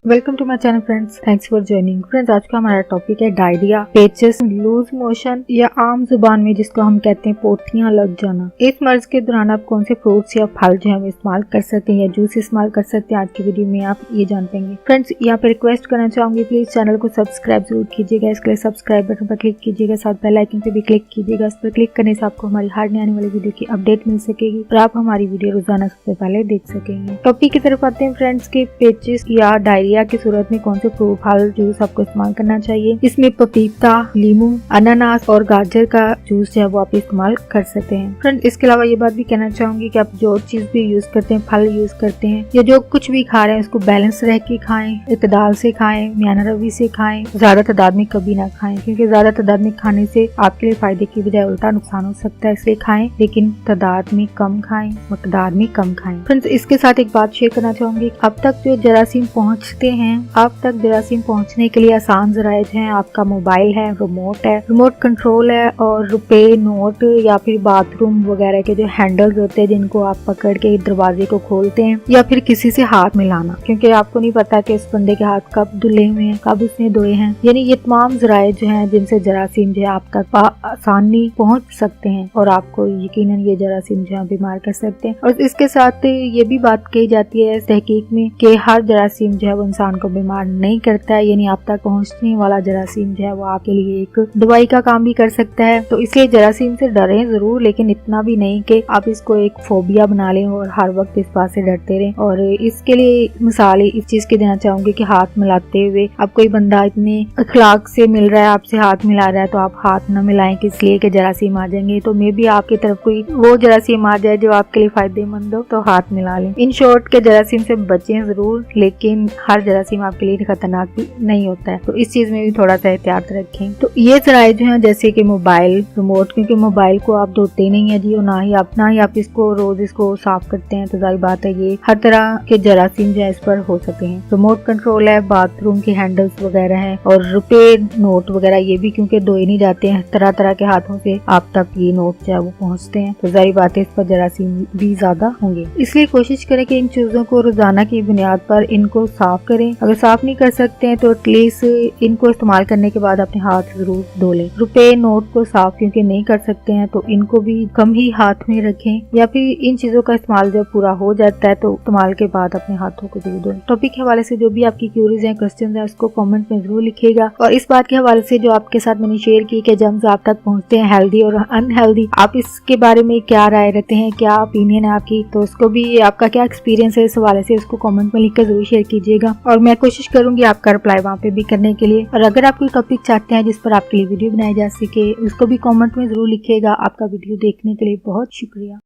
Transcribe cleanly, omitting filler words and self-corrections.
Welcome to my channel friends, thanks for joining. Friends, आज का हमारा टॉपिक है डायरिया, पेचिस, लूज मोशन या आम जुबान में जिसको हम कहते हैं पोटियां लग जाना। इस मर्ज के दौरान आप कौन से फ्रूट्स या फल जो है इस्तेमाल कर सकते हैं या जूस इस्तेमाल कर सकते हैं, आज की वीडियो में आप ये जान पाएंगे। फ्रेंड्स, यहाँ पे रिक्वेस्ट करना चाहूंगी, प्लीज चैनल को सब्सक्राइब जरूर कीजिएगा। इसके लिए सब्सक्राइब बटन पर क्लिक कीजिएगा, साथ बेल आइकन पे भी क्लिक कीजिएगा। इस पर क्लिक करने से आपको हमारी हर आने वाली वीडियो की अपडेट मिल सकेगी और आप हमारी वीडियो रोजाना सबसे पहले देख सकेंगे। टॉपिक की तरफ आते हैं फ्रेंड्स के पेचिस या डायरिया की सूरत में कौन से फ्रूट फल जूस आपको इस्तेमाल करना चाहिए। इसमें पपीता, लीमू, अनानास और गाजर का जूस जो है वो आप इस्तेमाल कर सकते हैं। फ्रेंड, इसके अलावा ये बात भी कहना चाहूंगी कि आप जो चीज भी यूज करते हैं, फल यूज करते हैं या जो कुछ भी खा रहे हैं, उसको बैलेंस रह के खाएं, इतदाल से खाएं, म्याना रवि से खाएं, ज्यादा तादाद में कभी ना खाएं, क्योंकि ज्यादा तादाद में खाने से आपके लिए फायदे की बजाय उल्टा नुकसान हो सकता है। इसलिए खाएं, लेकिन तादाद में कम खाएं, मकदार में कम खाएं। फ्रेंड्स, इसके साथ एक बात शेयर करना चाहूंगी, अब तक जो जरासीम पहुँचते हैं, अब तक जरासीम पहुंचने के लिए आसान जराइज हैं। आपका मोबाइल है, रिमोट कंट्रोल है और रुपए नोट या फिर बाथरूम वगैरह के जो हैंडल्स होते हैं जिनको आप पकड़ के दरवाजे को खोलते हैं, या फिर किसी से हाथ मिलाना, क्योंकि आपको नहीं पता कि इस बंदे के हाथ कब धुले हुए हैं, कब उसने धोए हैं। यानी ये तमाम जराइज जो हैं जिनसे जरासीम जो है आप तक आसानी पहुंच सकते हैं और आपको यकीनन ये जरासीम जो है बीमार कर सकते हैं। और इसके साथ ये भी बात कही जाती है तहकीक में कि हर जरासीम जो है वो इंसान को बीमार नहीं करता है, यानी आप तक पहुंचने वाला जरासीम जो है वो आपके लिए एक दवाई का काम भी कर सकता है। तो इसलिए जरासीम से डरें जरूर, लेकिन इतना भी नहीं कि आप इसको एक फोबिया बना लें और हर वक्त इस बात से डरते रहें। और इसके लिए मिसाल इस चीज की देना चाहूंगी कि हाथ मिलाते हुए अब कोई बंदा इतने अखलाक से मिल रहा है, आपसे हाथ मिला रहा है, तो आप हाथ न मिलाएं किस लिए कि जरासीम आ जाएंगे। तो मे भी आपकी तरफ कोई वो जरासीम आ जाए जो आपके लिए फायदेमंद हो, तो हाथ मिला लें। इन शॉर्ट के जरासीम से बचें जरूर, लेकिन हर जरासीम आपके लिए खतरनाक भी नहीं होता है, तो इस चीज में भी थोड़ा सा एहतियात रखें। तो ये जराइज जो है जैसे कि मोबाइल, रिमोट, क्योंकि मोबाइल को आप धोते नहीं है जी, और ना ही आप इसको रोज इसको साफ करते हैं, तो जाहिर बात है ये हर तरह के जरासीम जो है इस पर हो सकते हैं। रिमोट कंट्रोल है, बाथरूम के हैंडल्स वगैरह है और रुपए नोट वगैरह, ये भी क्योंकि धोए नहीं जाते हैं, तरह तरह के हाथों से आप तक ये नोट जो है वो पहुँचते हैं, तो जाहिर बात है इस पर जरासीम भी ज्यादा होंगे। इसलिए कोशिश करें कि इन चीजों को रोजाना की बुनियाद पर इनको साफ करें। अगर साफ नहीं कर सकते हैं तो एटलीस्ट इनको इस्तेमाल करने के बाद अपने हाथ जरूर धो लें। रुपए नोट को साफ क्योंकि नहीं कर सकते हैं तो इनको भी कम ही हाथ में रखें, या फिर इन चीजों का इस्तेमाल जब पूरा हो जाता है तो इस्तेमाल के बाद अपने हाथों को जरूर धोएं। टॉपिक के हवाले से जो भी आपकी क्यूरीज हैं, क्वेश्चन है, उसको कमेंट में जरूर लिखिएगा। और इस बात के हवाले से जो आपके साथ मैंने शेयर की कि जर्म्स आप तक पहुँचते हैं हेल्दी और अनहेल्दी, आप इसके बारे में क्या राय रखते हैं, क्या ओपिनियन है आपकी, तो उसको भी आपका क्या एक्सपीरियंस है इस हवाले से उसको कमेंट में लिखकर जरूर शेयर कीजिएगा और मैं कोशिश करूंगी आपका रिप्लाई वहाँ पे भी करने के लिए। और अगर आप कोई टॉपिक चाहते हैं जिस पर आपके लिए वीडियो बनाई जा सके, उसको भी कमेंट में जरूर लिखिएगा। आपका वीडियो देखने के लिए बहुत शुक्रिया।